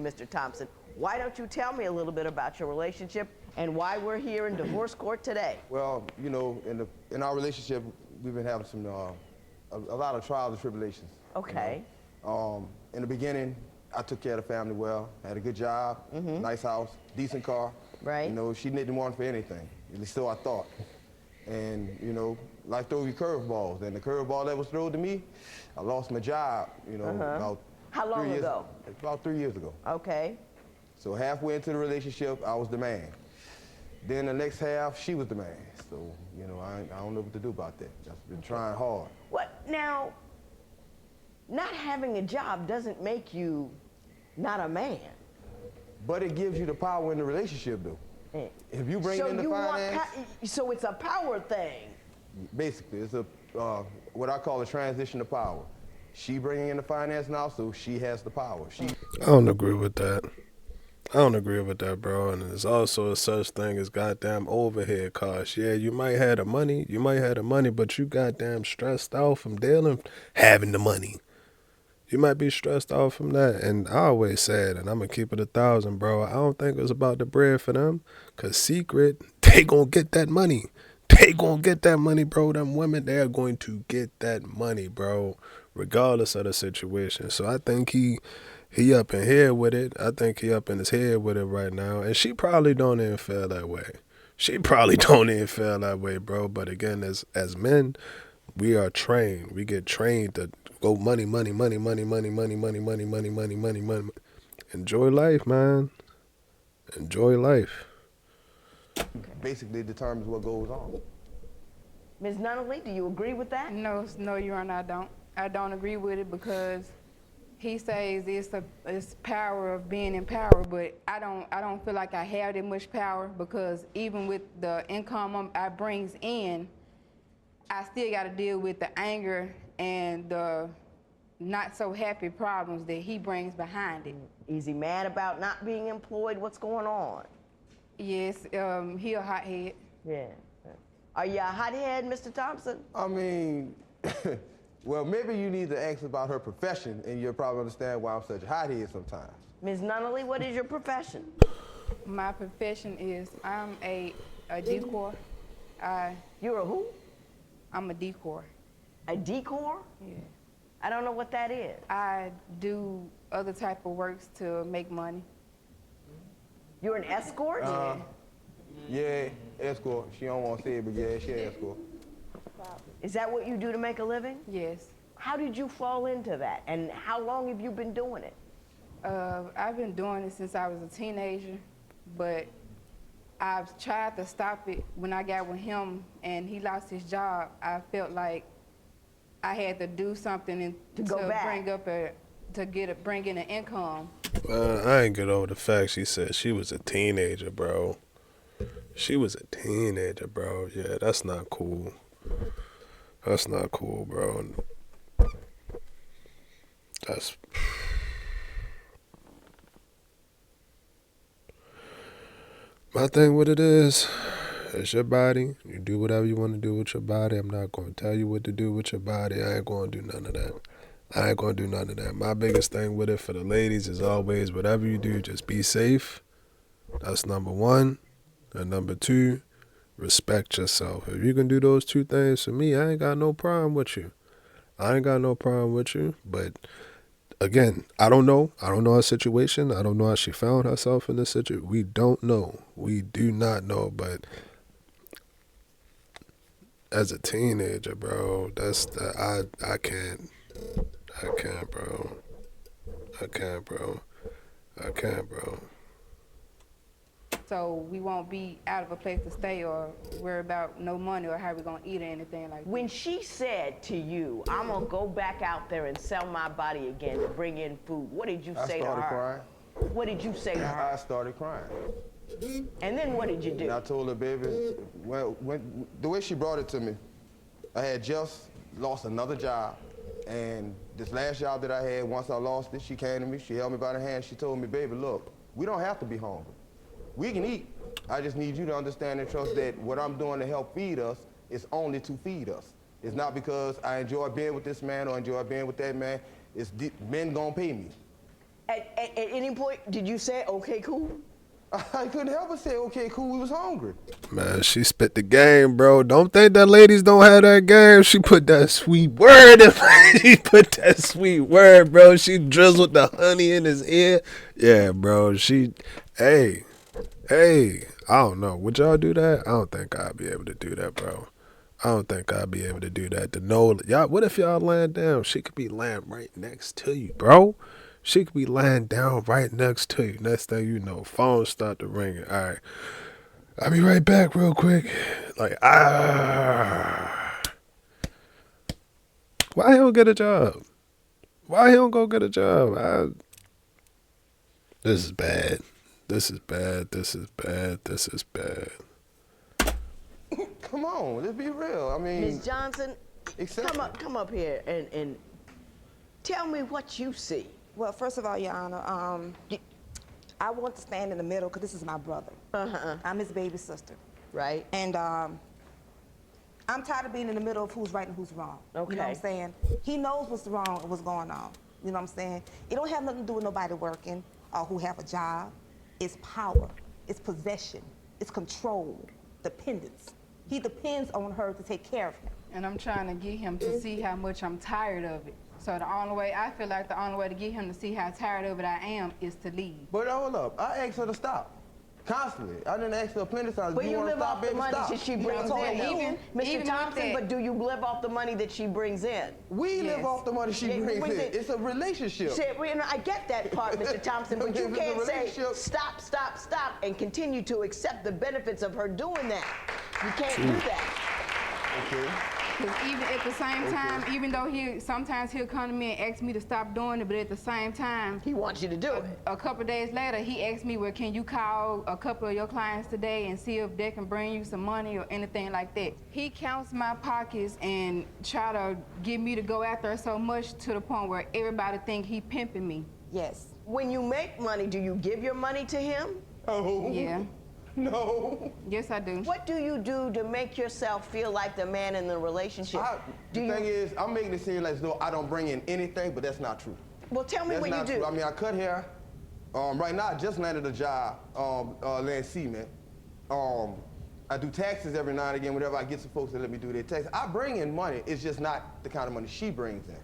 Mr. Thompson, why don't you tell me a little bit about your relationship and why we're here in divorce court today? Well, you know, in our relationship, we've been having some a lot of trials and tribulations. Okay. You know? In the beginning, I took care of the family well, had a good job, nice house, decent car. Right. You know, she didn't want for anything, at least so I thought. And, you know, life throws you curveballs, and the curveball that was thrown to me, I lost my job, you know, about How long 3 years ago? About 3 years ago. Okay. So halfway into the relationship, I was the man. Then the next half, she was the man. So, you know, I don't know what to do about that. I've been trying hard. What now? Not having a job doesn't make you not a man. But it gives you the power in the relationship, though. If you bring in the finance, so it's a power thing. basically, it's a what I call a transition of power. She bringing in the finance now, so she has the power. I don't agree with that. I don't agree with that, bro. And there's also a such thing as goddamn overhead costs. Yeah, you might have the money, but you goddamn stressed out from having the money. You might be stressed out from that. And I always said, and I'm going to keep it 1,000, bro, I don't think it's about the bread for them. Because secret, they going to get that money. They going to get that money, bro. Them women, they're going to get that money, bro, regardless of the situation. So I think he up in here with it. I think he up in his head with it right now. And she probably don't even feel that way. She probably don't even feel that way, bro. But again, as men, we are trained. We get trained to go money. Enjoy life, man. Enjoy life. Basically determines what goes on. Ms. Nunnally, do you agree with that? No, Your Honor, I don't. I don't agree with it because he says it's power of being in power, but I don't feel like I have that much power because even with the income I brings in, I still got to deal with the anger and the not so happy problems that he brings behind it. Is he mad about not being employed? What's going on? Yes, he a hothead. Yeah. Are you a hothead, Mr. Thompson? I mean, well, maybe you need to ask about her profession, and you'll probably understand why I'm such a hothead sometimes. Ms. Nunnally, what is your profession? My profession is I'm a decor. You're a who? I'm a decor. A decor? Yeah. I don't know what that is. I do other type of works to make money. You're an escort? Yeah, escort. She don't want to say it, but yeah, she an escort. Is that what you do to make a living? Yes. How did you fall into that? And how long have you been doing it? I've been doing it since I was a teenager, but I've tried to stop it when I got with him and he lost his job. I felt like I had to do something to bring in an income. I ain't get over the fact she said she was a teenager, bro. She was a teenager, bro. Yeah, that's not cool. That's not cool, bro. That's... My thing with it is, it's your body. You do whatever you want to do with your body. I'm not going to tell you what to do with your body. I ain't going to do none of that. My biggest thing with it for the ladies is always, whatever you do, just be safe. That's number one. And number two, respect yourself. If you can do those two things for me, I ain't got no problem with you. But again, I don't know her situation. I don't know how she found herself in this situation. We don't know. We do not know. But as a teenager, bro, I can't, bro. I can't, bro. So we won't be out of a place to stay or worry about no money or how we gonna eat or anything like that. When she said to you, I'm gonna go back out there and sell my body again to bring in food, what did you say to her? I started crying. What did you say to her? I started crying. And then what did you do? And I told her, baby, the way she brought it to me, I had just lost another job. And this last job that I had, once I lost it, she came to me, she held me by the hand, she told me, baby, look, we don't have to be hungry. We can eat. I just need you to understand and trust that what I'm doing to help feed us is only to feed us. It's not because I enjoy being with this man or enjoy being with that man. It's men gonna pay me. At any point, did you say, okay, cool? I couldn't help but say, okay, cool, we was hungry. Man, she spit the game, bro. Don't think that ladies don't have that game. She put that sweet word in. She put that sweet word, bro. She drizzled the honey in his ear. Yeah, bro. Hey, I don't know. Would y'all do that? I don't think I'd be able to do that, bro. I don't think I'd be able to do that. To know, y'all, what if y'all laying down? She could be laying right next to you, bro. She could be laying down right next to you. Next thing you know, phone start to ringing. All right, I'll be right back real quick. Like, why he don't get a job? Why he don't go get a job? This is bad. This is bad. This is bad. This is bad. Come on, let's be real. I mean, Ms. Johnson, come up here and tell me what you see. Well, first of all, Your Honor, I want to stand in the middle because this is my brother. I'm his baby sister. Right. And I'm tired of being in the middle of who's right and who's wrong. Okay. You know what I'm saying? He knows what's wrong and what's going on. You know what I'm saying? It don't have nothing to do with nobody working or who have a job. It's power. It's possession. It's control. Dependence. He depends on her to take care of him. And I'm trying to get him to see how much I'm tired of it. So I feel like the only way to get him to see how tired of it I am is to leave. but hold up, I asked her to stop. Constantly. I didn't ask her plenty of times. But you you want to live stop, off the baby, money stop. that she brings in, Mr. even Thompson, with that- but do you live off the money that she brings in? We live Yes. off the money she Yeah, brings brings in. it- It's a relationship. See, I get that part, Mr. Thompson, but you If it's a can't say relationship- stop, stop, stop, and continue to accept the benefits of her doing that. You can't do that. Okay. Because even at the same time, even though sometimes he'll come to me and ask me to stop doing it, but at the same time, He wants you to do it. a couple of days later, he asked me, well, can you call a couple of your clients today and see if they can bring you some money or anything like that? He counts my pockets and try to get me to go after her so much to the point where everybody think he pimping me. Yes. When you make money, do you give your money to him? Oh. Yeah. No. Yes, I do. What do you do to make yourself feel like the man in the relationship? The thing is, I'm making it seem like as though I don't bring in anything, but that's not true. Well, tell me That's what you not do. true. I mean, I cut hair. Right now, I just landed a job, land cement. I do taxes every now and again, whenever I get some folks that let me do their taxes. I bring in money, it's just not the kind of money she brings in.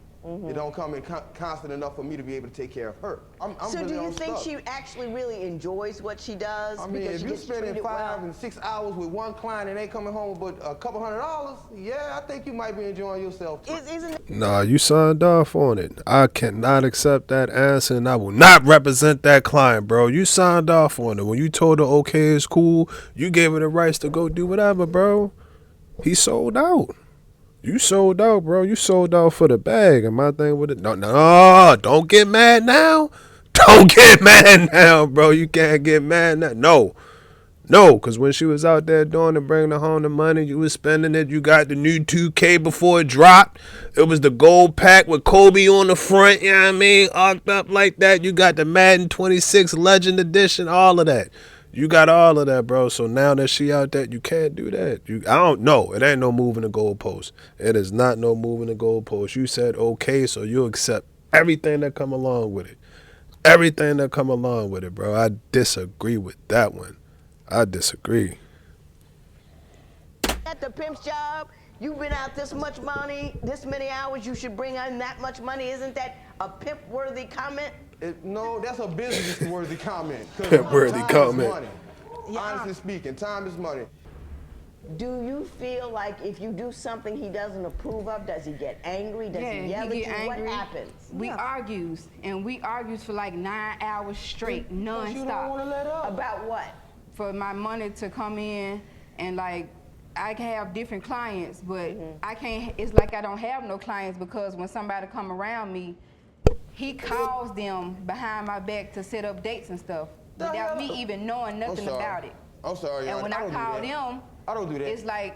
It don't come in constant enough for me to be able to take care of her. I'm So really do you on think stuff. she actually really enjoys what she does? I mean, because if she you're gets spending treated 5 well? and 6 hours with one client and they coming home with a couple $100, yeah, I think you might be enjoying yourself too. Isn't it? Nah, you signed off on it. I cannot accept that answer, and I will not represent that client, bro. You signed off on it. When you told her, okay, it's cool, you gave her the rights to go do whatever, bro. He sold out. You sold out, bro. You sold out for the bag. And my thing with it, no, don't get mad now. Don't get mad now, bro. You can't get mad now. No, because when she was out there doing it, bringing her home the money, you was spending it. You got the new 2K before it dropped. It was the gold pack with Kobe on the front, you know what I mean? Arced up like that. You got the Madden 26 Legend Edition, all of that. You got all of that, bro. So now that she out there, you can't do that. I don't know. It ain't no moving the goalpost. It is not no moving the goalpost. You said okay, so you accept everything that come along with it. Everything that come along with it, bro. I disagree with that one. I disagree. At the pimp's job, you've been out this much money, this many hours, you should bring in that much money. Isn't that a pimp-worthy comment? No, that's a business-worthy comment. 'Cause Pimp-worthy time comment. is money. Honestly speaking, time is money. Do you feel like if you do something he doesn't approve of, does he get angry? Does he yell at you? What happens? We argues, and we argues for like 9 hours straight, But you don't want to nonstop. let up. About what? For my money to come in, and like I can have different clients, but I can't. It's like I don't have no clients because when somebody come around me, he calls them behind my back to set up dates and stuff The without hell? me even knowing nothing sorry. about it. I'm sorry, And when I don't do call that. them, I don't do that. it's like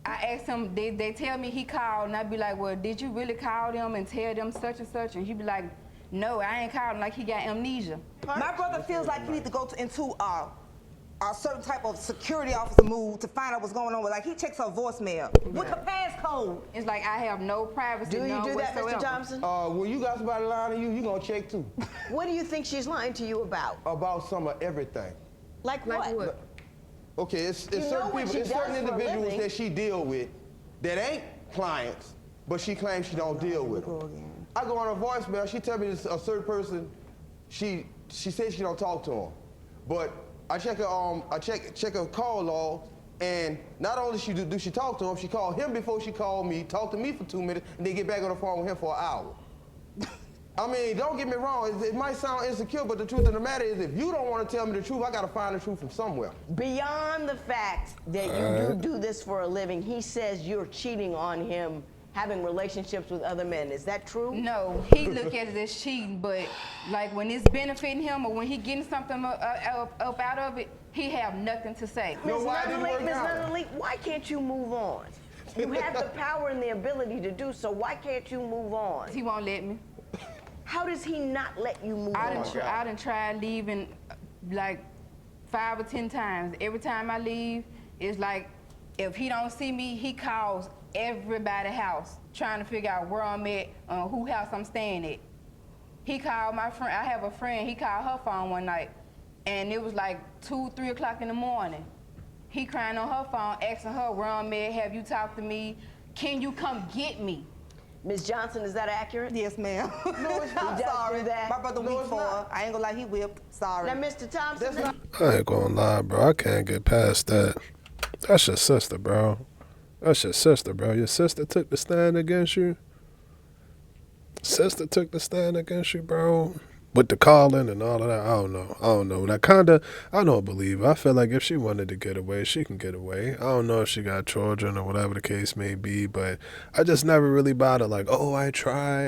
I ask him. They tell me he called, and I be like, "Well, did you really call them and tell them such and such?" And he be like, "No, I ain't called him." Like he got amnesia. My brother feels like you need to go into a certain type of security officer move to find out what's going on with. Like he checks her voicemail with her passcode. It's like I have no privacy. Do you none do that, whatsoever. Mr. Thompson? When you got somebody lying to you, you gonna check too. What do you think she's lying to you about? About some of everything. Like Like what? what? Okay, it's You know certain what people, she it's does certain for a individuals living. that she deal with that ain't clients, but she claims she don't deal with Go them. again. I go on her voicemail, she tell me this, a certain person, she says she don't talk to him. But I check her call log, and not only do she talk to him, she called him before she called me, talked to me for 2 minutes, and then get back on the phone with him for an hour. I mean, don't get me wrong, it might sound insecure, but the truth of the matter is, if you don't want to tell me the truth, I gotta find the truth from somewhere. Beyond the fact that you do this for a living, he says you're cheating on him, having relationships with other men. Is that true? No, he look at it as cheating, but like when it's benefiting him or when he getting something up out of it, he have nothing to say. No, Ms. why it didn't work Ms. out? Nunnally, why can't you move on? You have the power and the ability to do so. Why can't you move on? He won't let me. How does he not let you move I on? done tried leaving like 5 or 10 times. Every time I leave, it's like if he don't see me, he calls everybody's house trying to figure out where I'm at, who house I'm staying at. He called my friend. I have a friend. He called her phone one night, and it was like 2, 3 o'clock in the morning. He crying on her phone, asking her where I'm at. Have you talked to me? Can you come get me? Ms. Johnson, is that accurate? Yes, ma'am. No, it's not. I'm sorry. That. My brother weak it's for her. not. I ain't gonna lie, he whipped. Sorry. Now, Mr. Thompson, That's not. I ain't gonna lie, bro. I can't get past that. That's your sister, bro. That's your sister, bro. Your sister took the stand against you. Sister took the stand against you, bro. With the calling and all of that, I don't know. I don't believe her. I feel like if she wanted to get away, she can get away. I don't know if she got children or whatever the case may be, but I just never really bothered like, oh, I try.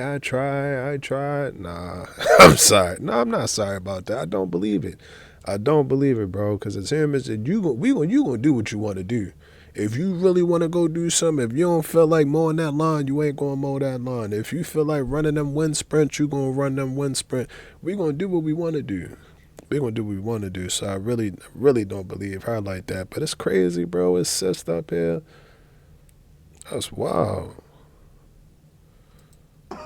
Nah, I'm sorry. No, I'm not sorry about that. I don't believe it. I don't believe it, bro, because it's him. It's you gonna do what you want to do. If you really want to go do something, if you don't feel like mowing that lawn, you ain't going to mow that lawn. If you feel like running them wind sprints, you going to run them wind sprint. We going to do what we want to do. We going to do what we want to do. So I really don't believe her like that. But it's crazy, bro. It's sis up here. That's wild. no,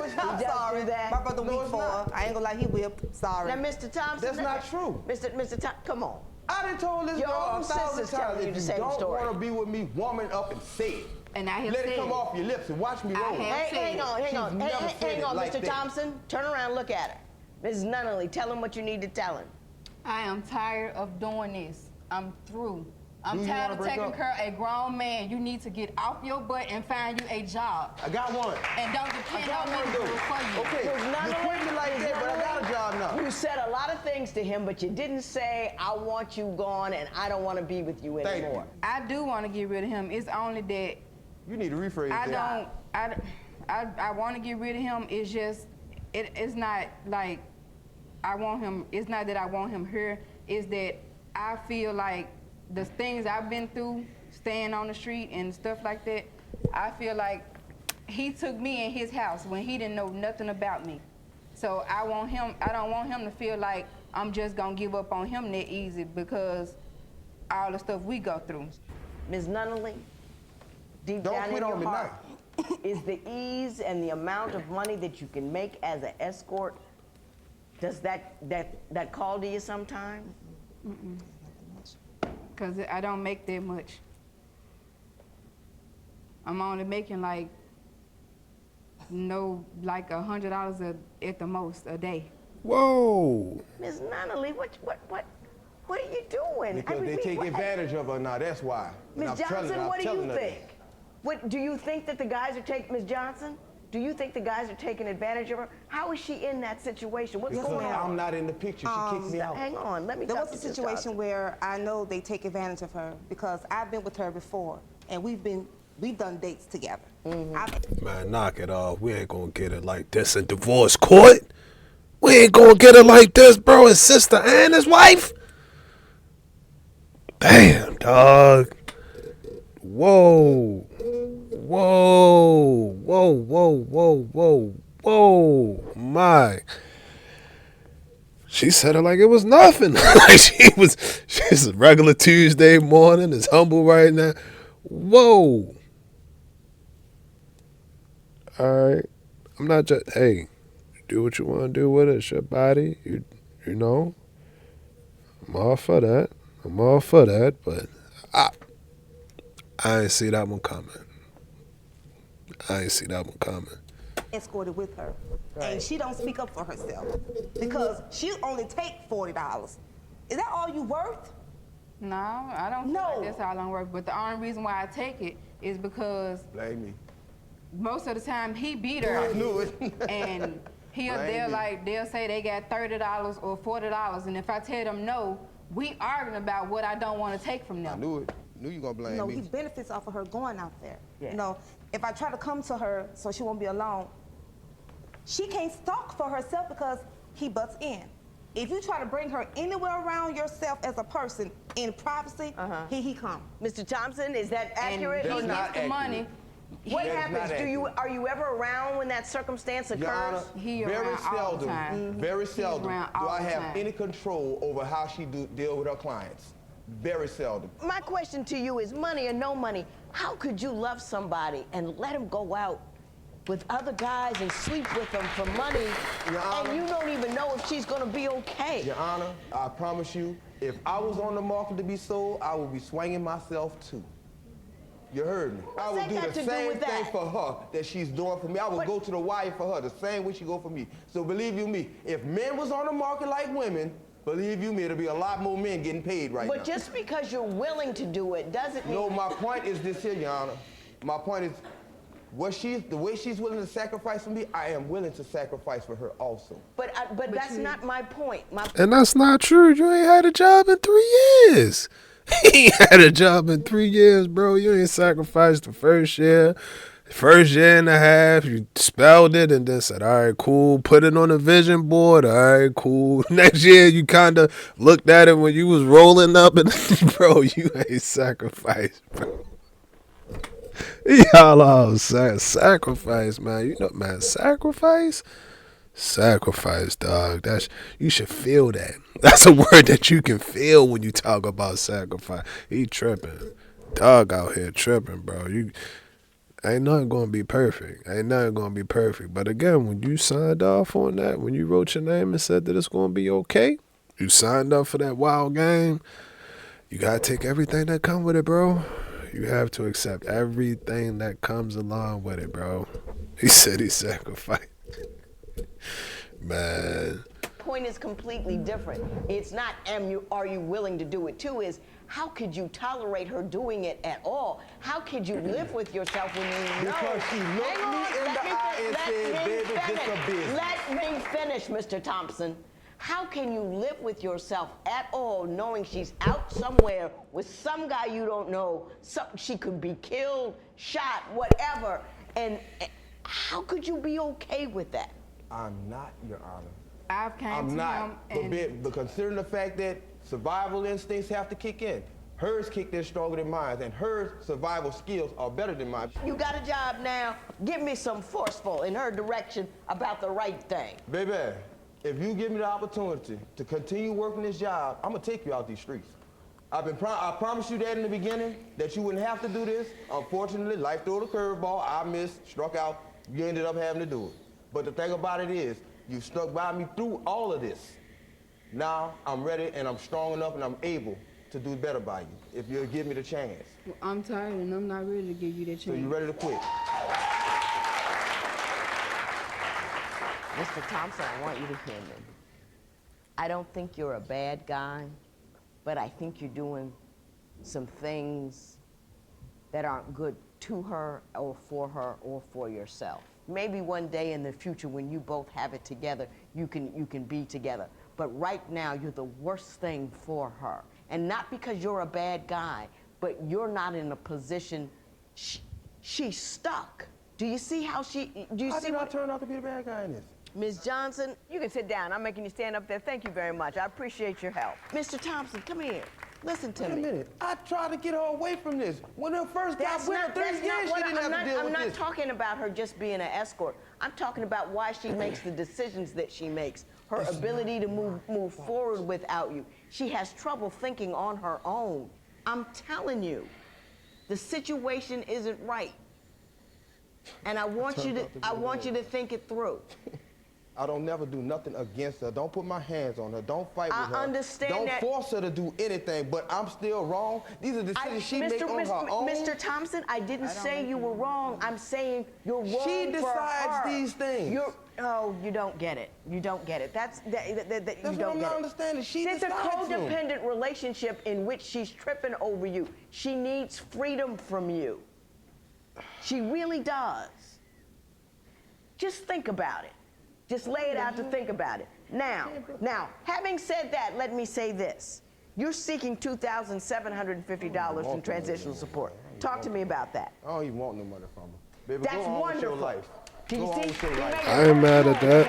it's not. Sorry. That. My brother No, weak it's for not. her. I ain't gonna lie, he whipped. Sorry. Now, Mr. Thompson. That's not true. Mr. Thompson, come on. I done told this Your girl own 1,000 sister's telling times, you if the you same don't story. want to be with me, woman up and say it. And I have Let said it come it. off your lips and watch me roll. have- Hang on. She's never said Hang it on, like Mr. that. Thompson. Turn around, look at her. Ms. Nunnally, tell him what you need to tell him. I am tired of doing this. I'm through. I'm Do you tired wanna of break taking up? care of a grown man. You need to get off your butt and find you a job. I got one. And don't depend got on me one, to do though. it for you. Okay, Ms. you Nunnally, put me like that, but I got a job now. You said a lot of things to him, but you didn't say, I want you gone and I don't want to be with you Thank anymore. you. I do want to get rid of him. It's only that You need to rephrase that. I want to get rid of him. It's just, it's not like I want him, it's not that I want him here. It's that I feel like the things I've been through, staying on the street and stuff like that, I feel like he took me in his house when he didn't know nothing about me. So I don't want him to feel like I'm just gonna give up on him that easy because all the stuff we go through. Ms. Nunnally, deep Don't down in quit your on me heart, is the ease and the amount of money that you can make as an escort, does that call to you sometimes? Because I don't make that much. I'm only making like $100 at the most a day. Whoa. Ms. Nunnally, what are you doing? Because they take advantage of her now, that's why. And Ms. I'm telling Johnson, her- I'm what do you telling her that. think? What do you think that the guys are taking, Ms. Johnson? Do you think the guys are taking advantage of her? How is she in that situation? What's Because going on? I'm not in the picture. She kicked me out. Hang on, let me There talk was a to Ms. situation Johnson. where I know they take advantage of her because I've been with her before and we've done dates together. Man, knock it off. We ain't gonna get it like this in divorce court. We ain't gonna get it like this, bro. His sister and his wife. Damn, dog. Whoa. Whoa. Whoa. My. She said it like it was nothing. Like she's a regular Tuesday morning, is humble right now. Whoa. All right. I'm not just, hey, do what you want to do with it. It's your body. You know, I'm all for that. But I ain't see that one coming. Escorted with her, Right. and she don't speak up for herself because she only take $40. Is that all you worth? No, I don't feel No. like that's all I'm worth. But the only reason why I take it is because Blame me. most of the time he beat her. I knew it. And Blame me. they'll say they got $30 or $40, and if I tell them no, we arguing about what I don't want to take from I them. knew it. Knew you gonna blame You know, me. he benefits off of her going out there. Yeah. You know, if I try to come to her so she won't be alone, she can't stalk for herself because he butts in. If you try to bring her anywhere around yourself as a person in privacy, here he come. Mr. Thompson, is that And accurate he or gets not? the money. What That is happens? not Are you ever around when that circumstance occurs? Your Honor, He very around all the seldom, time. very He's seldom do around all I the have time. any control over how she deal with her clients. Very seldom. My question to you is, money or no money, how could you love somebody and let him go out with other guys and sleep with them for money, Your Honor. and you don't even know if she's gonna be okay? Your Honor, I promise you, if I was on the market to be sold, I would be swinging myself too. You heard me. I would that do got the to do same with thing that? for her that she's doing for me. I would But- go to the wire for her the same way she go for me. So believe you me, if men was on the market like women, believe you me, it'll be a lot more men getting paid right now. But just because you're willing to do it doesn't mean. No, my point is this here, Your Honor. My point is, the way she's willing to sacrifice for me, I am willing to sacrifice for her also. But that's not my point. And that's not true. You ain't had a job in 3 years. He ain't had a job in 3 years, bro. You ain't sacrificed the first year and a half. You spelled it and then said, all right, cool. Put it on a vision board. All right, cool. Next year, you kind of looked at it when you was rolling up and, bro, you ain't sacrificed, bro. Y'all all sacrifice, man. You know, man, sacrifice? Sacrifice, dog. You should feel that. That's a word that you can feel when you talk about sacrifice. He tripping. Dog out here tripping, bro. Ain't nothing gonna be perfect. But again, when you signed off on that, when you wrote your name and said that it's gonna be okay, you signed up for that wild game, you gotta take everything that come with it, bro. You have to accept everything that comes along with it, bro. He said he sacrificed. Man. Point is completely different. It's not are you willing to do it too, is how could you tolerate her doing it at all? How could you live with yourself when you know? Because she looked Hang on, me in the eye and said, baby, this a business. Let me finish, Mr. Thompson. How can you live with yourself at all knowing she's out somewhere with some guy you don't know, she could be killed, shot, whatever, and how could you be okay with that? I'm not, Your Honor. I've came I'm to not. him But considering the fact that survival instincts have to kick in, hers kicked in stronger than mine, and her survival skills are better than mine. You got a job now. Give me some forceful in her direction about the right thing. Baby, if you give me the opportunity to continue working this job, I'm gonna take you out these streets. I promised you that in the beginning, that you wouldn't have to do this. Unfortunately, life threw the curveball. I missed, struck out. You ended up having to do it. But the thing about it is, you stuck by me through all of this. Now, I'm ready and I'm strong enough and I'm able to do better by you, if you'll give me the chance. I'm tired and I'm not ready to give you that chance. So you ready to quit? Mr. Thompson, I want you to hear me. I don't think you're a bad guy, but I think you're doing some things that aren't good to her or for yourself. Maybe one day in the future when you both have it together, you can be together. But right now, you're the worst thing for her. And not because you're a bad guy, but you're not in a position, she's stuck. Do you see how How did I turn out to be the bad guy in this? Ms. Johnson, you can sit down. I'm making you stand up there. Thank you very much. I appreciate your help. Mr. Thompson, come here. Listen to Wait a me. minute. I tried to get her away from this. When her first got with her, 3 years, she didn't have to deal I'm with not this. talking about her just being an escort. I'm talking about why she makes the decisions that she makes. her ability to move forward without you. She has trouble thinking on her own. I'm telling you, the situation isn't right. And I want you to think it through. I don't never do nothing against her. Don't put my hands on her. Don't fight with her. I understand Don't that. force her to do anything, but I'm still wrong. These are decisions she makes on her own. Mr. Thompson, I didn't say you were wrong. I'm saying you're wrong She for decides her. these things. You don't get it. You don't get it. That's what I'm not understanding. She It's a decides them. codependent relationship in which she's tripping over you. She needs freedom from you. She really does. Just think about it. Just lay it out to think about it. Now, having said that, let me say this. You're seeking $2,750 from transitional support. Talk to me about that. I don't even want no money from her. Baby, That's go on wonderful. with your life. Do you Go on see? with your You life. make I ain't mad at that.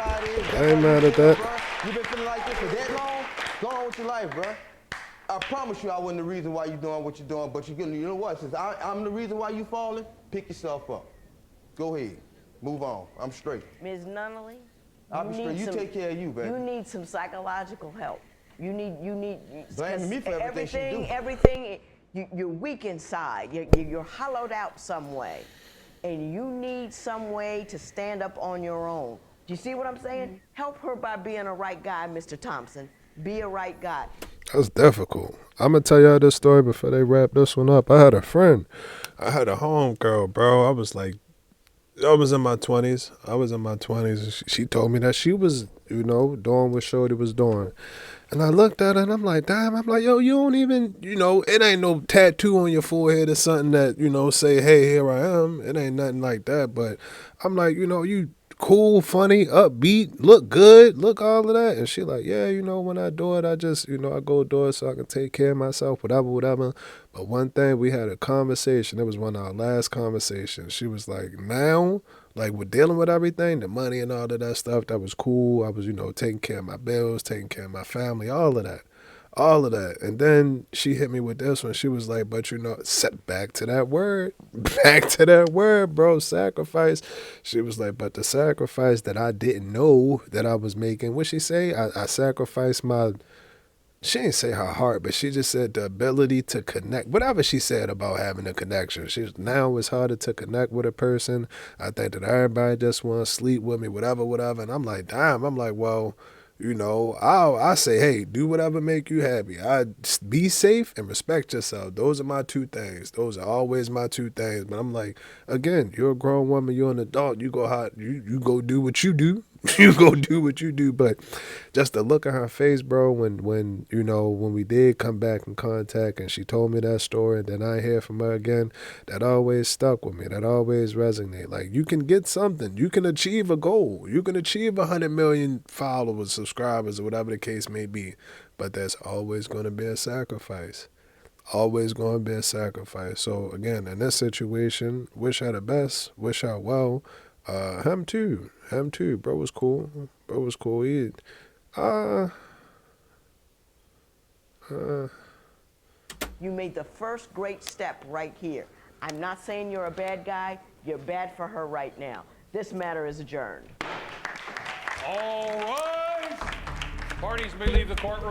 I ain't mad at that. You've been feeling like this for that long? Go on with your life, bro. I promise you I wasn't the reason why you're doing what you're doing, but you know what? Since I'm the reason why you falling, pick yourself up. Go ahead. Move on. I'm straight. Ms. Nunnally, I'm straight. You take care of you, baby. You need some psychological help. You need. Blaming me for everything Everything. You're weak inside. You're hollowed out some way, and you need some way to stand up on your own. Do you see what I'm saying? Help her by being a right guy, Mr. Thompson. Be a right guy. That's difficult. I'm going to tell y'all this story before they wrap this one up. I had a friend. I had a homegirl, bro. I was in my 20s. She told me that she was, doing what Shorty was doing. And I looked at her and I'm like, damn, yo, you don't even, it ain't no tattoo on your forehead or something that, say, hey, here I am. It ain't nothing like that. But I'm like, you cool, funny, upbeat, look good, look all of that. And she like, yeah, when I do it, I just, I go do it so I can take care of myself, whatever. But one thing, we had a conversation. It was one of our last conversations. She was like, now, like we're dealing with everything, the money and all of that stuff, that was cool. I was, taking care of my bills, taking care of my family, all of that. And then she hit me with this one. She was like, but back to that word, bro, sacrifice. She was like, but the sacrifice that I didn't know that I was making, what'd she say? I sacrificed she didn't say her heart, but she just said the ability to connect. Whatever she said about having a connection. Now it's harder to connect with a person. I think that everybody just want to sleep with me, whatever. And I'm like, damn. I'm like, well, I say, hey, do whatever make you happy. Be safe and respect yourself. Those are my two things. Those are always my two things. But I'm like, again, you're a grown woman, you're an adult. You go do what you do. You go do what you do. But just the look on her face, bro, when we did come back in contact and she told me that story and then I hear from her again, that always stuck with me. That always resonated. Like, you can get something. You can achieve a goal. You can achieve 100 million followers, subscribers, or whatever the case may be. But there's always going to be a sacrifice. Always going to be a sacrifice. So, again, in this situation, wish her the best. Wish her well. Him too. Bro was cool. He, You made the first great step right here. I'm not saying you're a bad guy. You're bad for her right now. This matter is adjourned. All right. Parties may leave the courtroom.